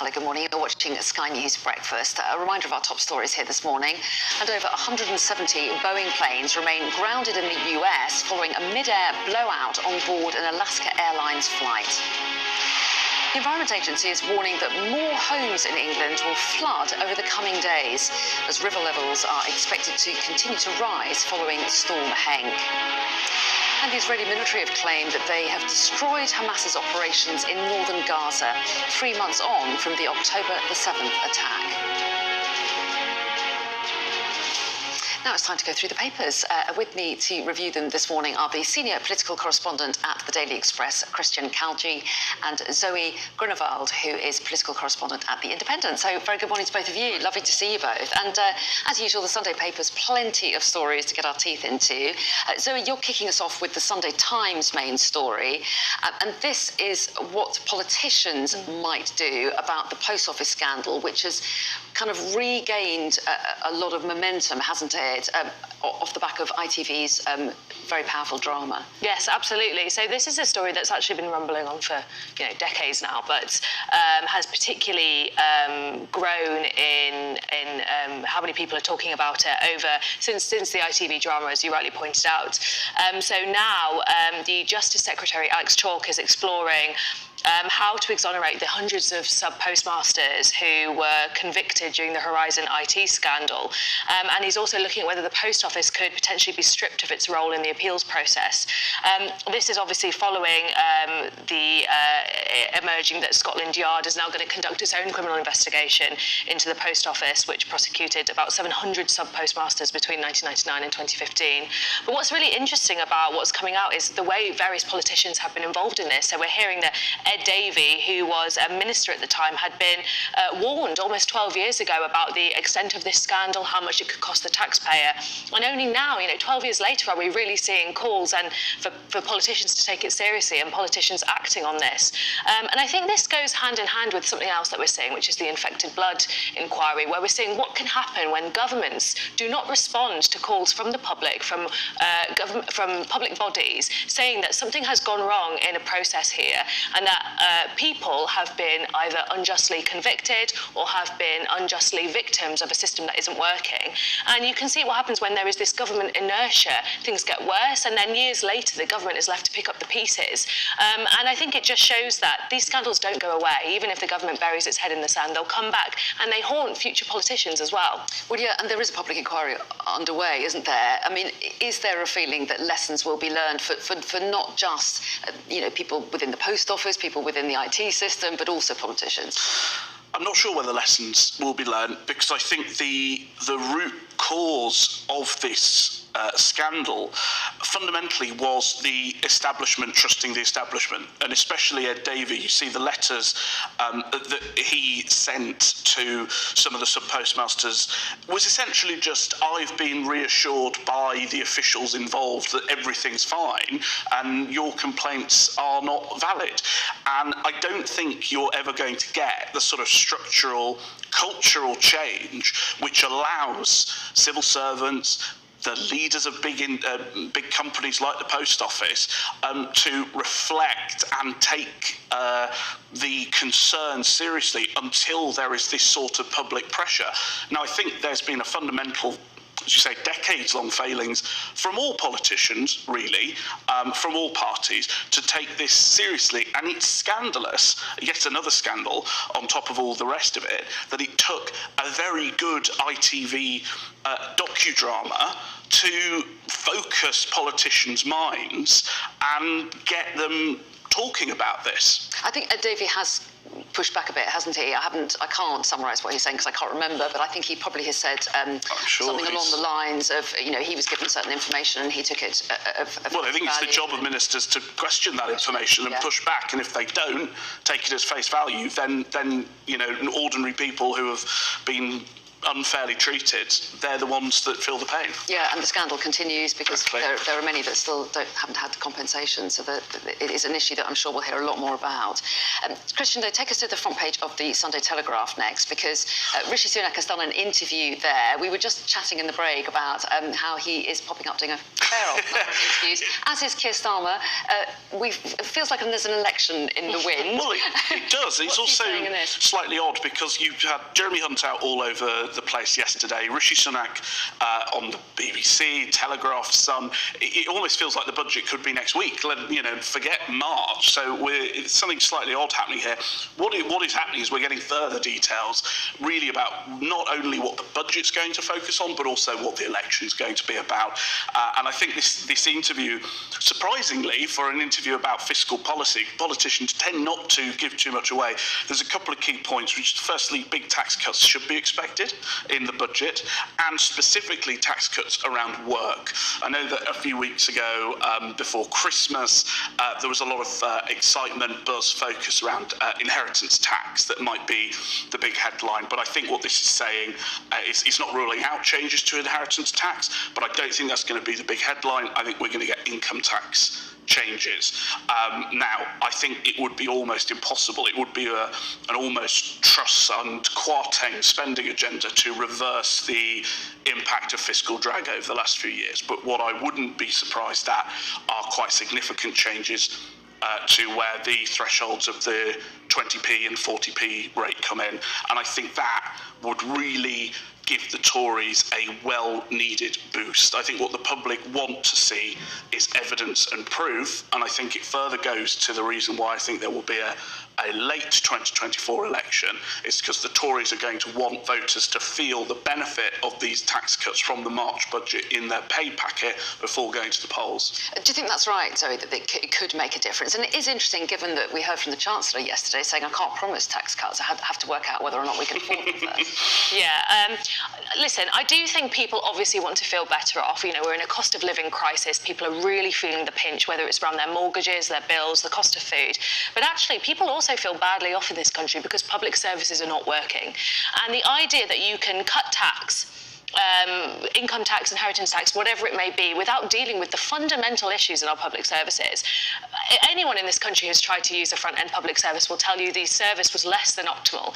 Hello, good morning. You're watching Sky News Breakfast. A reminder of our top stories here this morning. And over 170 Boeing planes remain grounded in the US following a mid-air blowout on board an Alaska Airlines flight. The Environment Agency is warning that more homes in England will flood over the coming days as river levels are expected to continue to rise following Storm Henk. And the Israeli military have claimed that they have destroyed Hamas's operations in northern Gaza, 3 months on from the October the 7th attack. Now it's time to go through the papers. With me to review them this morning are the senior political correspondent at the Daily Express, Christian Kalji, and Zoe Grunewald, who is political correspondent at The Independent. So very good morning to both of you. Lovely to see you both. And as usual, the Sunday papers, plenty of stories to get our teeth into. Zoe, you're kicking us off with the Sunday Times main story. And this is what politicians might do about the post office scandal, which has kind of regained a lot of momentum, hasn't it? Off the back of ITV's very powerful drama. Yes, absolutely. So this is a story that's actually been rumbling on for decades now, but has particularly grown in how many people are talking about it since the ITV drama, as you rightly pointed out. So now the Justice Secretary Alex Chalk is exploring how to exonerate the hundreds of sub-postmasters who were convicted during the Horizon IT scandal. And he's also looking at whether the Post Office could potentially be stripped of its role in the appeals process. This is obviously following the emerging that Scotland Yard is now going to conduct its own criminal investigation into the Post Office, which prosecuted about 700 sub-postmasters between 1999 and 2015. But what's really interesting about what's coming out is the way various politicians have been involved in this. So we're hearing that Ed Davey, who was a minister at the time, had been warned almost 12 years ago about the extent of this scandal, how much it could cost the taxpayer. And only now, 12 years later, are we really seeing calls and for politicians to take it seriously and politicians acting on this. And I think this goes hand in hand with something else that we're seeing, which is the infected blood inquiry, where we're seeing what can happen when governments do not respond to calls from the public, from public bodies, saying that something has gone wrong in a process here, and that people have been either unjustly convicted or have been unjustly victims of a system that isn't working. And you can see what happens when there is this government inertia. Things get worse, and then years later, the government is left to pick up the pieces. And I think it just shows that these scandals don't go away. Even if the government buries its head in the sand, they'll come back, and they haunt future politicians as well. Well, yeah, and there is a public inquiry underway, isn't there? I mean, is there a feeling that lessons will be learned for not just, people within the post office, people within the IT system, but also politicians? I'm not sure whether lessons will be learned, because I think the root cause of this scandal fundamentally was the establishment trusting the establishment, and especially Ed Davey. You see the letters that he sent to some of the sub-postmasters was essentially just, I've been reassured by the officials involved that everything's fine and your complaints are not valid. And I don't think you're ever going to get the sort of structural, cultural change which allows civil servants, the leaders of big companies like the Post Office, to reflect and take the concern seriously until there is this sort of public pressure. Now, I think there's been a fundamental, as you say, decades-long failings from all politicians, really, from all parties, to take this seriously. And it's scandalous, yet another scandal on top of all the rest of it, that it took a very good ITV docudrama to focus politicians' minds and get them talking about this. I think Ed Davey has pushed back a bit, hasn't he? I can't summarise what he's saying because I can't remember, but I think he probably has said something along the lines of, he was given certain information and he took it well, I think it's the job of ministers to question that information and push back, and if they don't take it as face value, then ordinary people who have been unfairly treated, they're the ones that feel the pain. Yeah, and the scandal continues because Exactly. there are many that still haven't had the compensation, so it is an issue that I'm sure we'll hear a lot more about. Christian, though, take us to the front page of the Sunday Telegraph next, because Rishi Sunak has done an interview there. We were just chatting in the break about how he is popping up doing a fair old number of interviews, as is Keir Starmer. It feels like there's an election in the wind. Well, it does. It's also slightly odd because you had Jeremy Hunt out all over the place yesterday, Rishi Sunak on the BBC, Telegraph, Sun. It almost feels like the budget could be next week. Forget March. So it's something slightly odd happening here. What is happening is we're getting further details, really about not only what the budget's going to focus on, but also what the election's going to be about. And I think this interview, surprisingly, for an interview about fiscal policy, politicians tend not to give too much away. There's a couple of key points, which firstly, big tax cuts should be expected in the budget, and specifically tax cuts around work. I know that a few weeks ago, before Christmas, there was a lot of excitement, buzz, focus around inheritance tax. That might be the big headline, but I think what this is saying is it's not ruling out changes to inheritance tax, but I don't think that's going to be the big headline. I think we're going to get income tax changes. Now, I think it would be almost impossible. It would be an almost Truss and Kwarteng spending agenda to reverse the impact of fiscal drag over the last few years. But what I wouldn't be surprised at are quite significant changes to where the thresholds of the 20p and 40p rate come in. And I think that would really give the Tories a well-needed boost. I think what the public want to see is evidence and proof, and I think it further goes to the reason why I think there will be a late 2024 election is because the Tories are going to want voters to feel the benefit of these tax cuts from the March budget in their pay packet before going to the polls. Do you think that's right, Zoe, that it could make a difference? And it is interesting, given that we heard from the Chancellor yesterday saying, I can't promise tax cuts, I have to work out whether or not we can afford them first. Yeah, listen, I do think people obviously want to feel better off. We're in a cost of living crisis. People are really feeling the pinch, whether it's around their mortgages, their bills, the cost of food. But actually, people also feel badly off in this country because public services are not working. And the idea that you can cut tax, income tax, inheritance tax, whatever it may be, without dealing with the fundamental issues in our public services. Anyone in this country who's tried to use a front-end public service will tell you the service was less than optimal.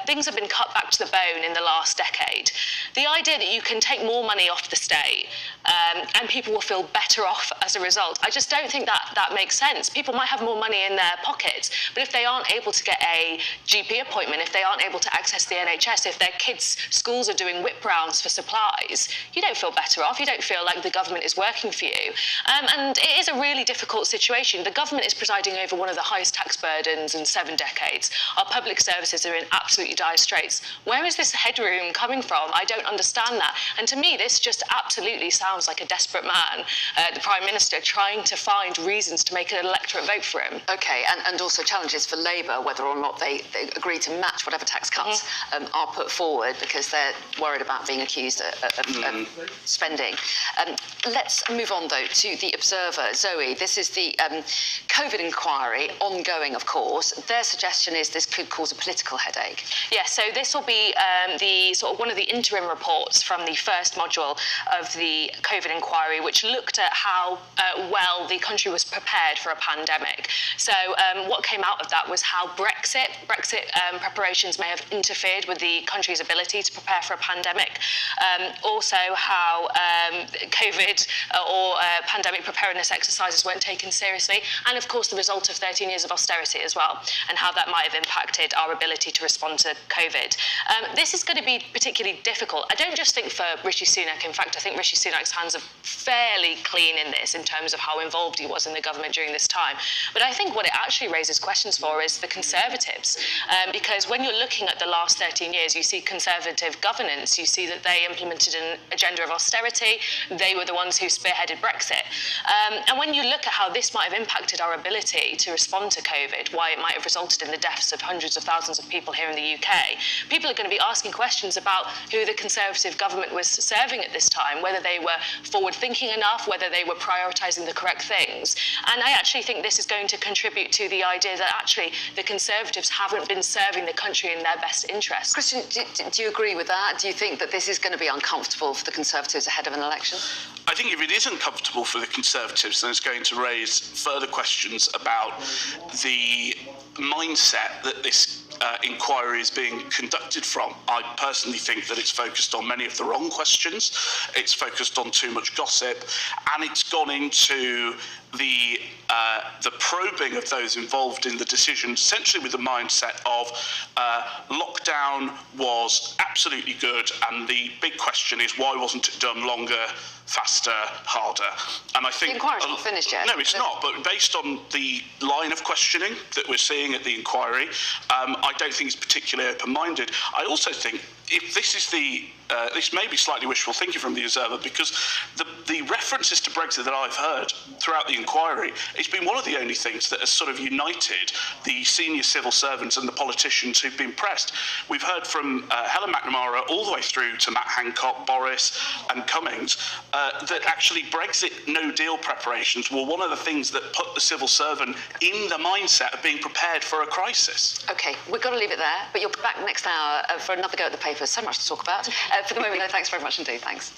Things have been cut back to the bone in the last decade. The idea that you can take more money off the state and people will feel better off as a result, I just don't think that makes sense. People might have more money in their pockets, but if they aren't able to get a GP appointment, if they aren't able to access the NHS, if their kids' schools are doing whip rounds for supplies, you don't feel better off. You don't feel like the government is working for you. And it is a really difficult situation. The government is presiding over one of the highest tax burdens in 7 decades. Our public services are in absolutely dire straits. Where is this headroom coming from? I don't understand that. And to me, this just absolutely sounds like a desperate man, the Prime Minister, trying to find reasons to make an electorate vote for him. OK, and also challenges for Labour, whether or not they agree to match whatever tax cuts are put forward, because they're worried about being accused of spending. Let's move on, though, to The Observer. Zoe, this is the COVID inquiry, ongoing, of course. Their suggestion is this could cause a political headache. Yeah, so this will be one of the interim reports from the first module of the COVID inquiry, which looked at how well the country was prepared for a pandemic. So what came out of that was how Brexit preparations may have interfered with the country's ability to prepare for a pandemic. Also how COVID or pandemic preparedness exercises weren't taken seriously, and of course the result of 13 years of austerity as well, and how that might have impacted our ability to respond to COVID. This is going to be particularly difficult. I don't just think for Rishi Sunak. In fact, I think Rishi Sunak's hands are fairly clean in this in terms of how involved he was in the government during this time. But I think what it actually raises questions for is the Conservatives, because when you're looking at the last 13 years, you see Conservative governance, you see that they they implemented an agenda of austerity. They were the ones who spearheaded Brexit. And when you look at how this might have impacted our ability to respond to COVID, why it might have resulted in the deaths of hundreds of thousands of people here in the UK, people are going to be asking questions about who the Conservative government was serving at this time, whether they were forward-thinking enough, whether they were prioritising the correct things. And I actually think this is going to contribute to the idea that actually the Conservatives haven't been serving the country in their best interest. Christian, do you agree with that? Do you think that this is going to be uncomfortable for the Conservatives ahead of an election? I think if it is uncomfortable for the Conservatives, then it's going to raise further questions about the mindset that this inquiry is being conducted from. I personally think that it's focused on many of the wrong questions, it's focused on too much gossip, and it's gone into the probing of those involved in the decision, essentially with the mindset of lockdown was absolutely good, and the big question is why wasn't it done longer, faster, harder? And I think the inquiry's not finished yet. No, it's not. But based on the line of questioning that we're seeing at the inquiry, I don't think it's particularly open-minded. I also think if this is this may be slightly wishful thinking from the Observer, because the references to Brexit that I've heard throughout the inquiry, it's been one of the only things that has sort of united the senior civil servants and the politicians who've been pressed. We've heard from Helen McNamara all the way through to Matt Hancock, Boris and Cummings, that actually Brexit no-deal preparations were one of the things that put the civil servant in the mindset of being prepared for a crisis. OK, we've got to leave it there, but you'll be back next hour for another go at the papers. So much to talk about. For the moment, though, thanks very much indeed. Thanks.